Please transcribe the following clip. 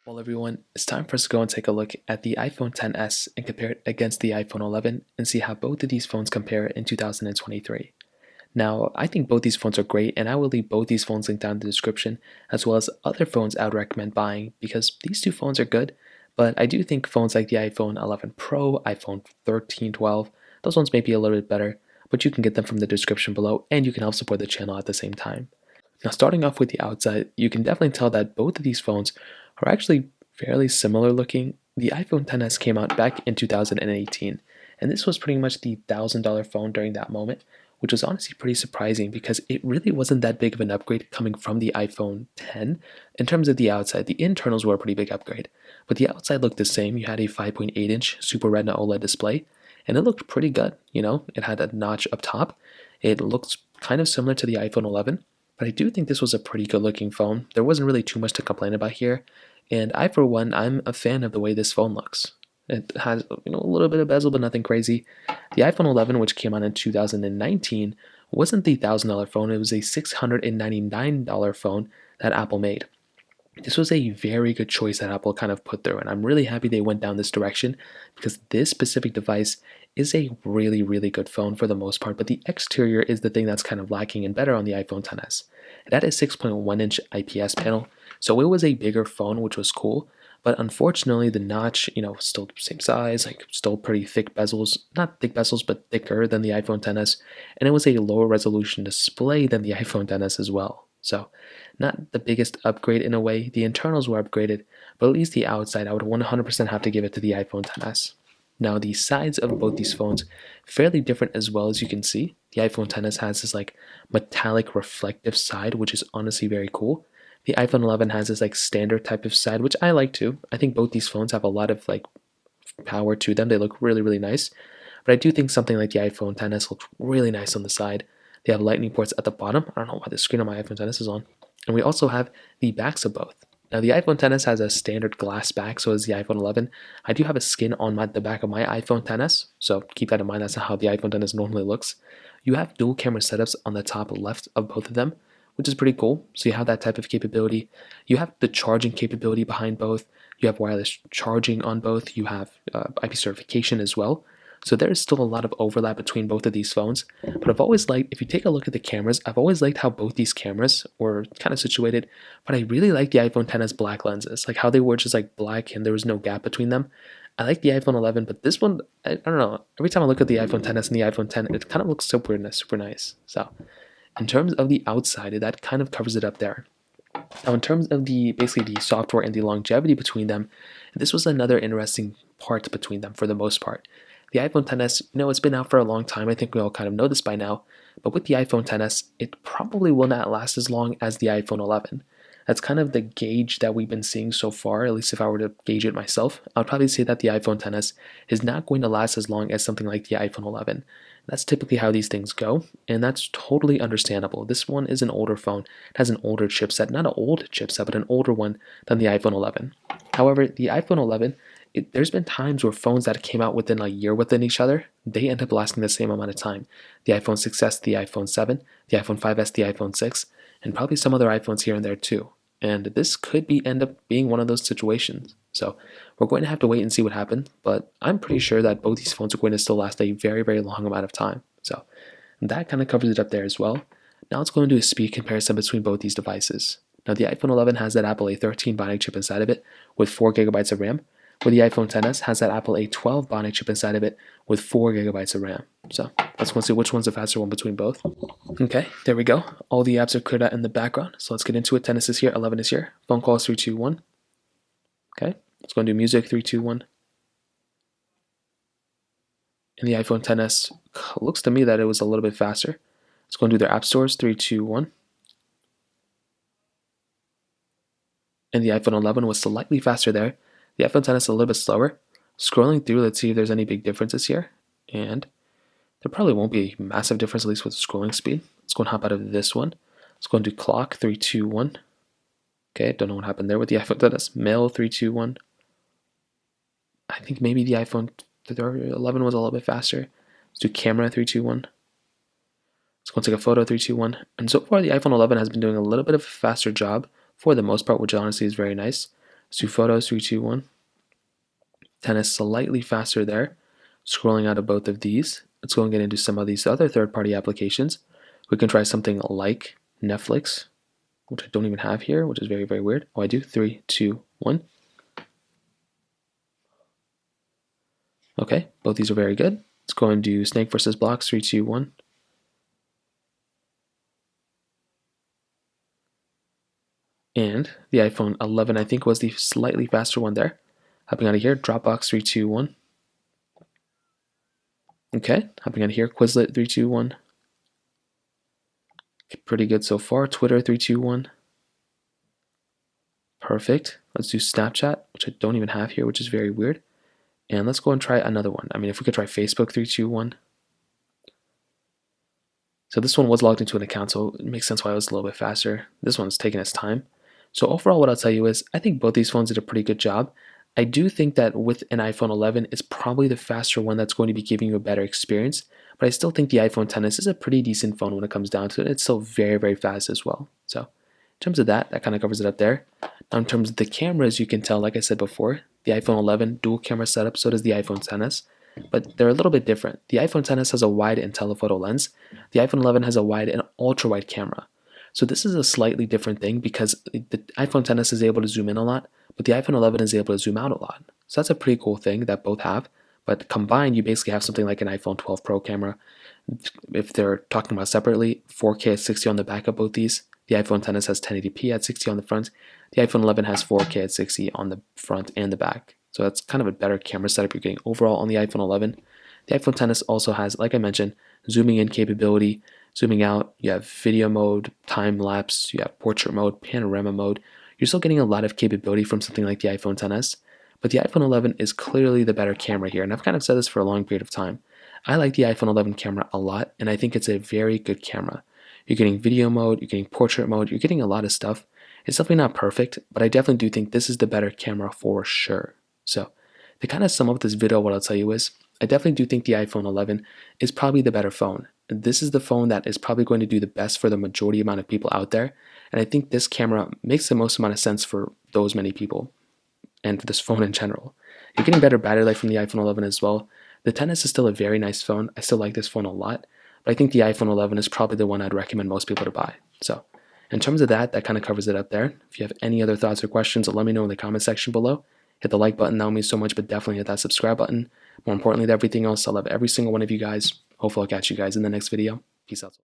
Well, everyone, it's time for us to go and take a look at the iPhone XS and compare it against the iPhone 11 and see how both of these phones compare in 2023. Now, I think both these phones are great, and I will leave both these phones linked down in the description, as well as other phones I would recommend buying because these two phones are good, but I do think phones like the iPhone 11 Pro, iPhone 13, 12, those ones may be a little bit better, but you can get them from the description below, and you can help support the channel at the same time. Now, starting off with the outside, you can definitely tell that both of these phones are actually fairly similar looking. The iPhone XS came out back in 2018, and this was pretty much the $1,000 phone during that moment, which was honestly pretty surprising because it really wasn't that big of an upgrade coming from the iPhone X in terms of the outside. The internals were a pretty big upgrade, but the outside looked the same. You had a 5.8-inch Super Retina OLED display, and it looked pretty good. It had a notch up top. It looked kind of similar to the iPhone 11, but I do think this was a pretty good looking phone. There wasn't really too much to complain about here, and I, for one, I'm a fan of the way this phone looks. It has a little bit of bezel, but nothing crazy. The iPhone 11, which came out in 2019, wasn't the $1,000 phone. It was a $699 phone that Apple made. This was a very good choice that Apple kind of put through, and I'm really happy they went down this direction because this specific device is a really, really good phone for the most part, but the exterior is the thing that's kind of lacking and better on the iPhone XS. It had a 6.1-inch IPS panel, so it was a bigger phone, which was cool, but unfortunately the notch, still the same size, still pretty thick bezels, not thick bezels, but thicker than the iPhone XS, and it was a lower resolution display than the iPhone XS as well. So, not the biggest upgrade in a way. The internals were upgraded, but at least the outside, I would 100% have to give it to the iPhone XS. Now, the sides of both these phones, fairly different as well, as you can see. The iPhone XS has this metallic reflective side, which is honestly very cool. The iPhone 11 has this standard type of side, which I like too. I think both these phones have a lot of power to them. They look really, really nice. But I do think something like the iPhone XS looks really nice on the side. They have lightning ports at the bottom. I don't know why the screen on my iPhone XS is on. And we also have the backs of both. Now, the iPhone XS has a standard glass back, so as the iPhone 11. I do have a skin on the back of my iPhone XS, so keep that in mind. That's not how the iPhone XS normally looks. You have dual camera setups on the top left of both of them, which is pretty cool. So you have that type of capability. You have the charging capability behind both. You have wireless charging on both. You have IP certification as well. So there is still a lot of overlap between both of these phones, but I've always liked, if you take a look at the cameras, I've always liked how both these cameras were kind of situated, but I really like the iPhone XS black lenses, how they were just black and there was no gap between them. I like the iPhone 11, but this one, I don't know, every time I look at the iPhone XS and the iPhone X, it kind of looks super nice. So in terms of the outside, that kind of covers it up there. Now, in terms of basically the software and the longevity between them, this was another interesting part between them for the most part. The iPhone XS, it's been out for a long time. I think we all kind of know this by now. But with the iPhone XS, it probably will not last as long as the iPhone 11. That's kind of the gauge that we've been seeing so far, at least if I were to gauge it myself. I would probably say that the iPhone XS is not going to last as long as something like the iPhone 11. That's typically how these things go, and that's totally understandable. This one is an older phone. It has an older chipset, not an old chipset, but an older one than the iPhone 11. However, the iPhone 11, there's been times where phones that came out within a year within each other, they end up lasting the same amount of time. The iPhone 6s, the iPhone 7, the iPhone 5s, the iPhone 6, and probably some other iPhones here and there too. And this could end up being one of those situations. So we're going to have to wait and see what happens, but I'm pretty sure that both these phones are going to still last a very, very long amount of time. So that kind of covers it up there as well. Now let's go and do a speed comparison between both these devices. Now the iPhone 11 has that Apple A13 Bionic chip inside of it with 4 gigabytes of RAM, where the iPhone XS has that Apple A12 Bionic chip inside of it with 4 gigabytes of RAM. So let's go and see which one's the faster one between both. Okay, there we go. All the apps are cleared out in the background, so let's get into it. 10 is here, 11 is here. Phone calls 3, 2, 1. Okay, let's go and do music 3, 2, 1. And the iPhone XS looks to me that it was a little bit faster. Let's go and do their app stores 3, 2, 1. And the iPhone 11 was slightly faster there. The iPhone XS is a little bit slower. Scrolling through, let's see if there's any big differences here. And there probably won't be a massive difference, at least with the scrolling speed. Let's go and hop out of this one. Let's go and do clock 3, 2, 1. Okay, don't know what happened there with the iPhone XS. Mail 3, 2, 1. I think maybe the iPhone 11 was a little bit faster. Let's do camera 3, 2, 1. Let's go and take a photo 3, 2, 1. And so far, the iPhone 11 has been doing a little bit of a faster job for the most part, which honestly is very nice. Let's do photos, 3, 2, 1. XS slightly faster there. Scrolling out of both of these. Let's go and get into some of these other third-party applications. We can try something like Netflix, which I don't even have here, which is very, very weird. Oh, I do. 3, 2, 1. Okay, both these are very good. Let's go and do Snake versus Blocks, 3, 2, 1. And the iPhone 11, I think, was the slightly faster one there. Hopping out of here, Dropbox, 3, 2, 1. Okay, hopping out of here, Quizlet, 3, 2, 1. Pretty good so far. Twitter, 3, 2, 1. Perfect. Let's do Snapchat, which I don't even have here, which is very weird. And let's go and try another one. I mean, if we could try Facebook, 3, 2, 1. So this one was logged into an account, so it makes sense why it was a little bit faster. This one's taking its time. So overall, what I'll tell you is I think both these phones did a pretty good job. I do think that with an iPhone 11, it's probably the faster one that's going to be giving you a better experience. But I still think the iPhone XS is a pretty decent phone when it comes down to it. It's still very, very fast as well. So in terms of that, that kind of covers it up there. Now in terms of the cameras, you can tell, like I said before, the iPhone 11 dual camera setup, so does the iPhone XS. But they're a little bit different. The iPhone XS has a wide and telephoto lens. The iPhone 11 has a wide and ultra wide camera. So this is a slightly different thing because the iPhone XS is able to zoom in a lot, but the iPhone 11 is able to zoom out a lot. So that's a pretty cool thing that both have. But combined, you basically have something like an iPhone 12 Pro camera. If they're talking about separately, 4K at 60 on the back of both these. The iPhone XS has 1080p at 60 on the front. The iPhone 11 has 4K at 60 on the front and the back. So that's kind of a better camera setup you're getting overall on the iPhone 11. The iPhone XS also has, like I mentioned, zooming in capability, zooming out. You have video mode, time lapse, you have portrait mode, panorama mode. You're still getting a lot of capability from something like the iPhone XS, but the iPhone 11 is clearly the better camera here, and I've kind of said this for a long period of time. I like the iPhone 11 camera a lot, and I think it's a very good camera. You're getting video mode, you're getting portrait mode, you're getting a lot of stuff. It's definitely not perfect, but I definitely do think this is the better camera for sure. So to kind of sum up this video, what I'll tell you is I definitely do think the iPhone 11 is probably the better phone. This is the phone that is probably going to do the best for the majority amount of people out there. And I think this camera makes the most amount of sense for those many people and for this phone in general. You're getting better battery life from the iPhone 11 as well. The XS is still a very nice phone. I still like this phone a lot, but I think the iPhone 11 is probably the one I'd recommend most people to buy. So in terms of that, that kind of covers it up there. If you have any other thoughts or questions, let me know in the comment section below. Hit the like button, that would mean so much, but definitely hit that subscribe button. More importantly than everything else, I love every single one of you guys. Hopefully I'll catch you guys in the next video. Peace out.